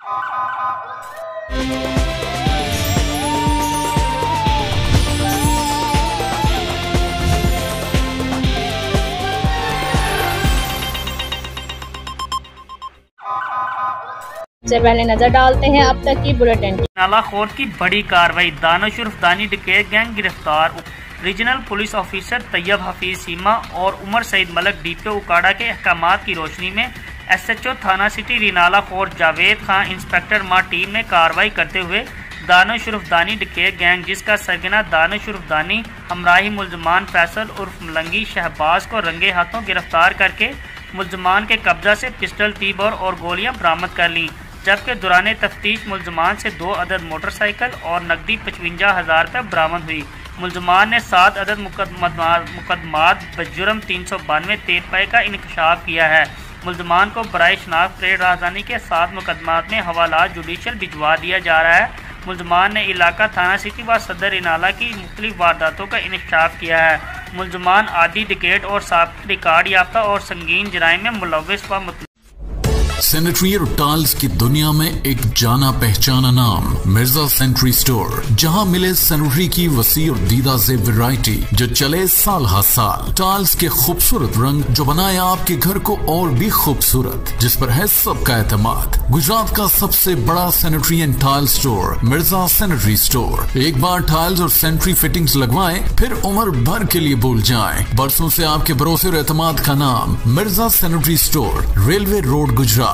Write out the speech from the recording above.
से पहले नजर डालते हैं अब तक की बुलेटिन। नालाखोर की बड़ी कार्रवाई, दानिश उर्फ दानी डकैत गैंग गिरफ्तार। Regional police officer Tayyab Hafeez Cheema और उमर सईद मलक डीपीओ उकाड़ा के अहकामात की रोशनी में एसएचओ थाना सिटी रिनालाखोर जावेद खान इंस्पेक्टर मां टीम ने कार्रवाई करते हुए दानिश उर्फ दानी डकैत गैंग जिसका सरगना दानिश उर्फ दानी हमराही मुल्जमान फैसल उर्फ मलंगी शहबाज को रंगे हाथों गिरफ्तार करके मुल्जमान के कब्जा से पिस्टल, तीबर और गोलियां बरामद कर लीं, जबकि दौरान तफ्तीश मुल्जमान से 2 अदद मोटरसाइकिल और नकदी 55,000 रुपये बरामद हुई। मुल्जमान ने 7 अदद मुकदमात बजुर्म 392 तेरपाई का इंकशाफ किया है। मुल्जमान को बराए शनाख्त ट्रेड राजधानी के 7 मुकदमात में हवाला जुडिशल भिजवा दिया जा रहा है। मुल्जमान ने इलाका थाना सिटी व सदर इनाला की मुख्तलिफ वारदातों का इंकशाफ किया है। मुल्जमान आदि डिकेट और साबित रिकॉर्ड याफ्ता और संगीन जराइम में मुलव्विस व सैनिटरी और टाइल्स की दुनिया में एक जाना पहचाना नाम मिर्जा सैनिटरी स्टोर, जहां मिले सैनिटरी की वसी और दीदा से वैरायटी जो चले साल हर साल। टाइल्स के खूबसूरत रंग जो बनाए आपके घर को और भी खूबसूरत, जिस पर है सबका एतमाद। गुजरात का सबसे बड़ा sanitary and tile store Mirza sanitary store. एक बार टाइल्स और सैनिटरी फिटिंग्स लगवाएं, फिर उम्र भर के लिए भूल जाएं। बरसों से आपके भरोसे और एतमाद का नाम Mirza sanitary store, railway road, Gujarat.